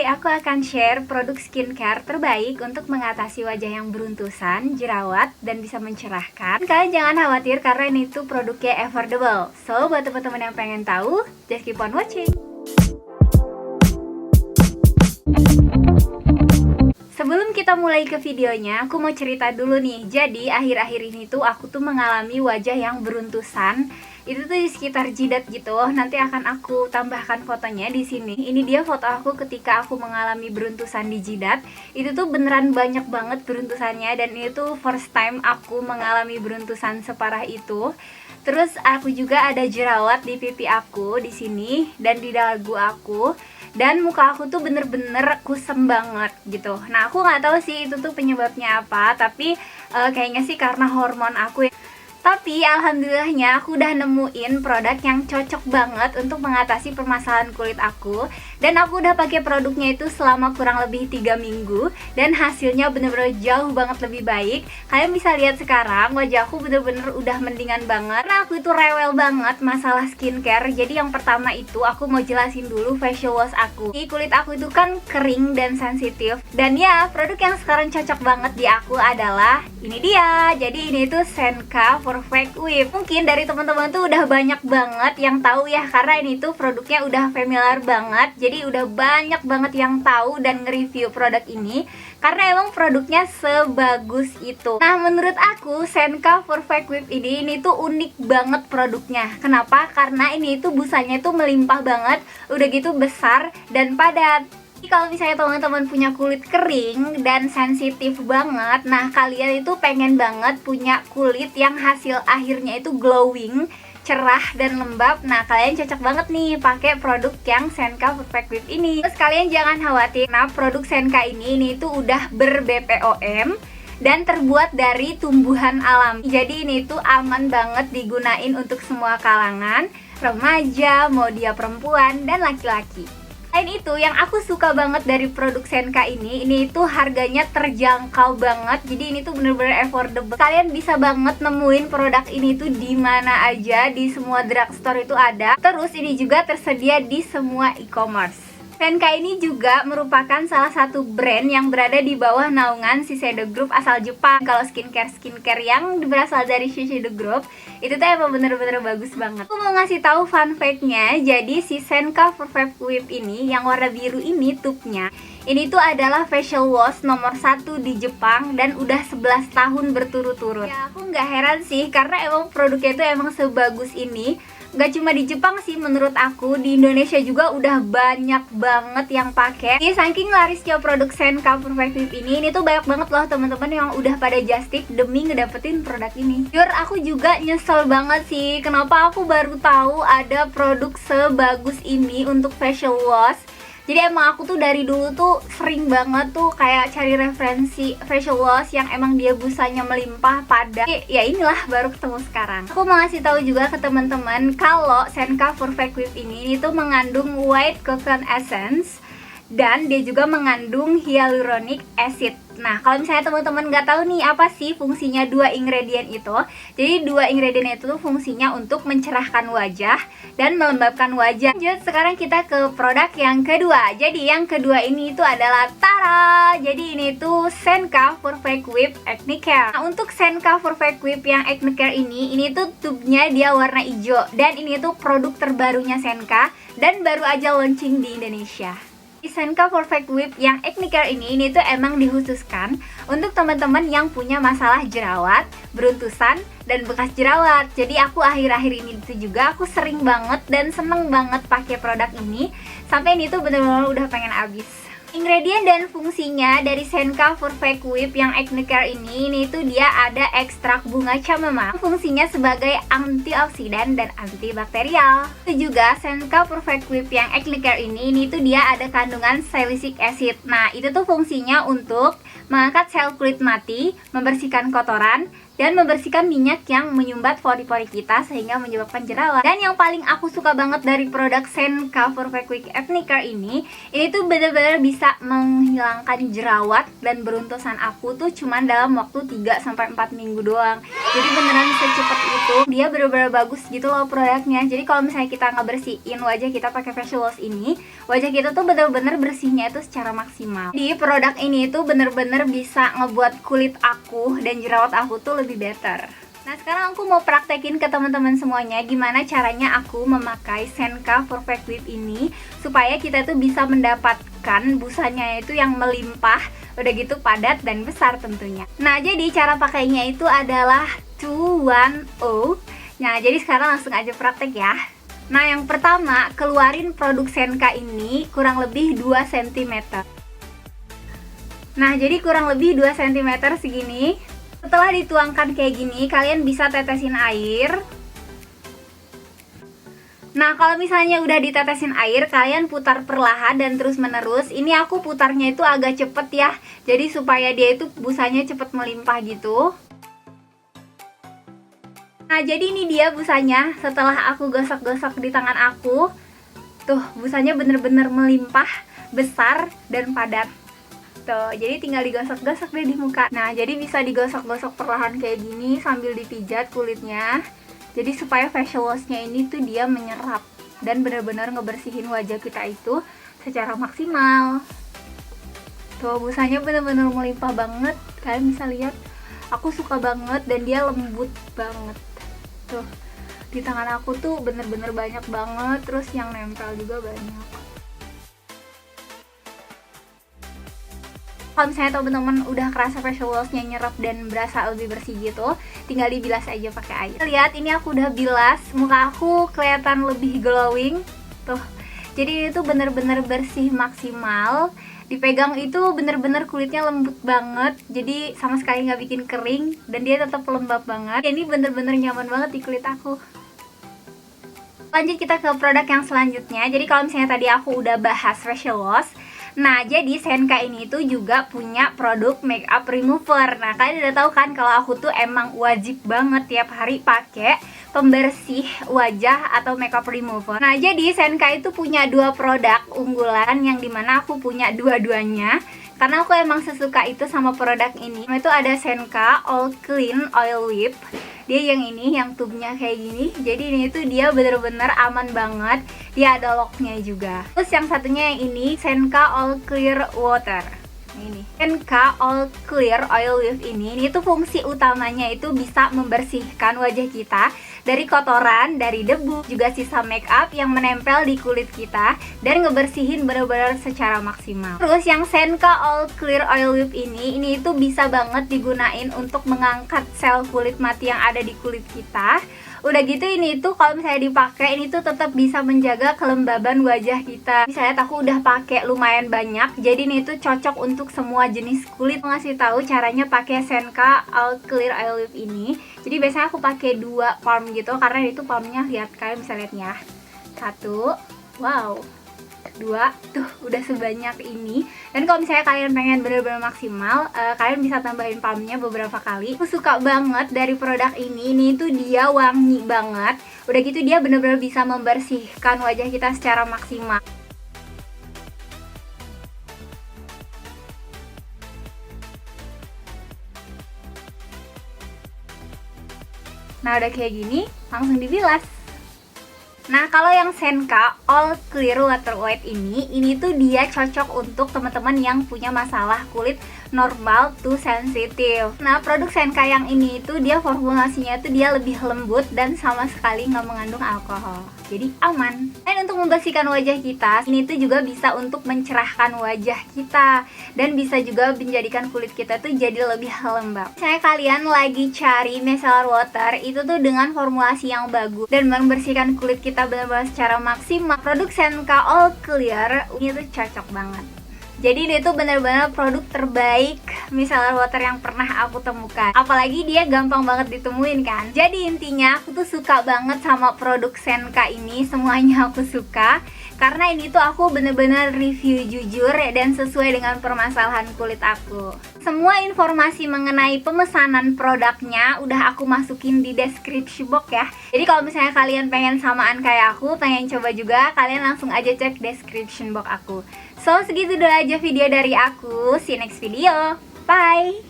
aku akan share produk skincare terbaik untuk mengatasi wajah yang beruntusan, jerawat, dan bisa mencerahkan. Kalian jangan khawatir karena ini tuh produknya affordable. So, buat teman-teman yang pengen tahu, just keep on watching. Sebelum kita mulai ke videonya, aku mau cerita dulu nih. Jadi, akhir-akhir ini tuh aku tuh mengalami wajah yang beruntusan. Itu tuh di sekitar jidat gitu. Nanti akan aku tambahkan fotonya di sini. Ini dia foto aku ketika aku mengalami beruntusan di jidat. Itu tuh beneran banyak banget beruntusannya, dan ini tuh first time aku mengalami beruntusan separah itu. Terus aku juga ada jerawat di pipi aku di sini dan di dagu aku. Dan muka aku tuh bener-bener kusem banget gitu. Nah, aku nggak tahu sih itu tuh penyebabnya apa, tapi kayaknya sih karena hormon aku ya. Tapi alhamdulillahnya aku udah nemuin produk yang cocok banget untuk mengatasi permasalahan kulit aku. Dan aku udah pakai produknya itu selama kurang lebih 3 minggu. Dan hasilnya bener-bener jauh banget lebih baik. Kalian bisa lihat sekarang wajah aku bener-bener udah mendingan banget. Karena aku itu rewel banget masalah skincare. Jadi yang pertama itu aku mau jelasin dulu facial wash aku. Ini kulit aku itu kan kering dan sensitif. Dan ya, produk yang sekarang cocok banget di aku adalah ini dia. Jadi ini tuh Senka Perfect Whip. Mungkin dari teman-teman tuh udah banyak banget yang tahu ya, karena ini tuh produknya udah familiar banget. Jadi udah banyak banget yang tahu dan nge-review produk ini karena emang produknya sebagus itu. Nah, menurut aku Senka Perfect Whip ini tuh unik banget produknya. Kenapa? Karena ini tuh busanya tuh melimpah banget, udah gitu besar dan padat. Kalau misalnya teman-teman punya kulit kering dan sensitif banget, nah kalian itu pengen banget punya kulit yang hasil akhirnya itu glowing, cerah dan lembab. Nah, kalian cocok banget nih pakai produk yang Senka Perfect Whip ini. Terus kalian jangan khawatir, nah produk Senka ini tuh udah ber-BPOM dan terbuat dari tumbuhan alami. Jadi ini tuh aman banget digunain untuk semua kalangan, remaja, mau dia perempuan dan laki-laki. Selain itu, yang aku suka banget dari produk Senka ini itu harganya terjangkau banget. Jadi ini tuh bener-bener affordable. Kalian bisa banget nemuin produk ini tuh di mana aja, di semua drugstore itu ada. Terus ini juga tersedia di semua e-commerce. Senka ini juga merupakan salah satu brand yang berada di bawah naungan Shiseido Group asal Jepang. Kalau skincare yang berasal dari Shiseido Group itu tuh emang bener-bener bagus banget. Aku mau ngasih tahu fun fact-nya. Jadi si Senka Perfect Whip ini yang warna biru ini tube-nya, ini tuh adalah facial wash nomor 1 di Jepang dan udah 11 tahun berturut-turut. Ya, aku nggak heran sih karena emang produknya itu emang sebagus ini. Gak cuma di Jepang sih, menurut aku di Indonesia juga udah banyak banget yang pakai. Ini saking larisnya produk Senka Perfect Whip ini tuh banyak banget loh teman-teman yang udah pada just tip demi ngedapetin produk ini. Jujur aku juga nyesel banget sih kenapa aku baru tahu ada produk sebagus ini untuk facial wash. Jadi emang aku tuh dari dulu tuh sering banget tuh kayak cari referensi facial wash yang emang dia busanya melimpah padat. Ya inilah baru ketemu sekarang. Aku mau ngasih tahu juga ke teman-teman kalau Senka Perfect Whip ini tuh mengandung white coconut essence dan dia juga mengandung hyaluronic acid. Nah, kalau misalnya teman-teman nggak tahu nih apa sih fungsinya dua ingredient itu, jadi dua ingredient itu tuh fungsinya untuk mencerahkan wajah dan melembabkan wajah. Lanjut, sekarang kita ke produk yang kedua. Jadi yang kedua ini itu adalah Tara. Jadi ini tuh Senka Perfect Whip Acne Care. Nah, untuk Senka Perfect Whip yang Acne Care ini tuh tube-nya dia warna hijau dan ini tuh produk terbarunya Senka dan baru aja launching di Indonesia. Senka Perfect Whip yang Acne Care ini tuh emang dikhususkan untuk teman-teman yang punya masalah jerawat, beruntusan, dan bekas jerawat. Jadi aku akhir-akhir ini tuh juga aku sering banget dan seneng banget pakai produk ini sampai ini tuh bener-bener udah pengen habis. Ingredient dan fungsinya dari Senka Perfect Whip yang Acne Care ini tuh dia ada ekstrak bunga chamomile. Fungsinya sebagai antioksidan dan antibakterial. Itu juga Senka Perfect Whip yang Acne Care ini tuh dia ada kandungan salicylic acid. Nah, itu tuh fungsinya untuk mengangkat sel kulit mati, membersihkan kotoran, dan membersihkan minyak yang menyumbat pori-pori kita sehingga menyebabkan jerawat. Dan yang paling aku suka banget dari produk Senka Perfect Quick Acne Care ini tuh bener-bener bisa menghilangkan jerawat dan beruntusan aku tuh cuman dalam waktu 3-4 minggu doang. Jadi beneran secepat itu. Dia bener-bener bagus gitu loh produknya. Jadi kalau misalnya kita ngebersihin wajah kita pakai facial wash ini, wajah kita tuh bener-bener bersihnya itu secara maksimal. Di produk ini tuh bener-bener bisa ngebuat kulit aku dan jerawat aku tuh lebih better. Nah, sekarang aku mau praktekin ke teman-teman semuanya gimana caranya aku memakai Senka Perfect Whip ini supaya kita tuh bisa mendapatkan busanya itu yang melimpah, udah gitu padat dan besar tentunya. Nah, jadi cara pakainya itu adalah 2-1-0. Nah, jadi sekarang langsung aja praktek ya. Nah, yang pertama, keluarin produk Senka ini kurang lebih 2 cm. Nah, jadi kurang lebih 2 cm segini. Setelah dituangkan kayak gini, kalian bisa tetesin air. Nah, kalau misalnya udah ditetesin air, kalian putar perlahan dan terus menerus. Ini aku putarnya itu agak cepet ya, jadi supaya dia itu busanya cepet melimpah gitu. Nah, jadi ini dia busanya setelah aku gosok-gosok di tangan aku. Tuh, busanya bener-bener melimpah, besar, dan padat. Tuh, jadi tinggal digosok-gosok deh di muka. Nah, jadi bisa digosok-gosok perlahan kayak gini sambil dipijat kulitnya. Jadi supaya facial wash-nya ini tuh dia menyerap dan benar-benar ngebersihin wajah kita itu secara maksimal. Tuh, busanya benar-benar melimpah banget. Kalian bisa lihat, aku suka banget dan dia lembut banget. Tuh, di tangan aku tuh bener-bener banyak banget, terus yang nempel juga banyak. Kalau misalnya teman-teman udah kerasa facial wash-nya nyerap dan berasa lebih bersih gitu, tinggal dibilas aja pakai air. Lihat, ini aku udah bilas, muka aku kelihatan lebih glowing. Tuh, jadi itu bener-bener bersih maksimal. Dipegang itu bener-bener kulitnya lembut banget, jadi sama sekali nggak bikin kering dan dia tetap lembab banget. Ini bener-bener nyaman banget di kulit aku. Lanjut kita ke produk yang selanjutnya. Jadi kalau misalnya tadi aku udah bahas facial wash, nah, jadi Senka ini tuh juga punya produk makeup remover. Nah, kalian udah tahu kan kalau aku tuh emang wajib banget tiap hari pakai pembersih wajah atau makeup remover. Nah, jadi Senka itu punya 2 produk unggulan yang dimana aku punya dua-duanya. Karena aku emang sesuka itu sama produk ini. Itu ada Senka All Clean Oil Whip. Dia yang ini, yang tubnya kayak gini. Jadi ini tuh dia bener-bener aman banget. Dia ada locknya juga. Terus yang satunya yang ini, Senka All Clear Water. Ini Senka All Clear Oil Whip ini tuh fungsi utamanya itu bisa membersihkan wajah kita dari kotoran, dari debu, juga sisa make up yang menempel di kulit kita dan ngebersihin benar-benar secara maksimal. Terus yang Senka All Clear Oil Whip ini itu bisa banget digunain untuk mengangkat sel kulit mati yang ada di kulit kita. Udah gitu ini tuh kalau misalnya dipakai ini tuh tetap bisa menjaga kelembaban wajah kita. Misalnya aku udah pakai lumayan banyak, jadi ini tuh cocok untuk semua jenis kulit. Aku ngasih tahu caranya pakai Senka All Clear Oil Whip ini. Jadi biasanya aku pakai 2 palm gitu karena itu palmnya lihat, kalian bisa lihat ya. 1, wow. 2, tuh udah sebanyak ini. Dan kalau misalnya kalian pengen bener-bener maksimal, kalian bisa tambahin palmnya beberapa kali. Aku suka banget dari produk ini tuh dia wangi banget. Udah gitu dia bener-bener bisa membersihkan wajah kita secara maksimal. Nah, udah kayak gini, langsung dibilas. Nah, kalau yang Senka All Clear Water White ini tuh dia cocok untuk teman-teman yang punya masalah kulit normal to sensitive. Nah, produk Senka yang ini itu dia formulasinya tuh dia lebih lembut dan sama sekali nggak mengandung alkohol. Jadi aman. Dan untuk membersihkan wajah kita, ini tuh juga bisa untuk mencerahkan wajah kita dan bisa juga menjadikan kulit kita tuh jadi lebih lembab. Misalnya kalian lagi cari micellar water itu tuh dengan formulasi yang bagus dan membersihkan kulit kita benar-benar secara maksimal, produk Senka All Clear ini tuh cocok banget. Jadi dia tuh benar-benar produk terbaik micellar water yang pernah aku temukan. Apalagi dia gampang banget ditemuin kan. Jadi intinya aku tuh suka banget sama produk Senka ini. Semuanya aku suka karena ini tuh aku bener-bener review jujur dan sesuai dengan permasalahan kulit aku. Semua informasi mengenai pemesanan produknya udah aku masukin di description box ya. Jadi kalau misalnya kalian pengen samaan kayak aku, pengen coba juga, kalian langsung aja cek description box aku. So, segitu dulu aja video dari aku. See you next video. Bye!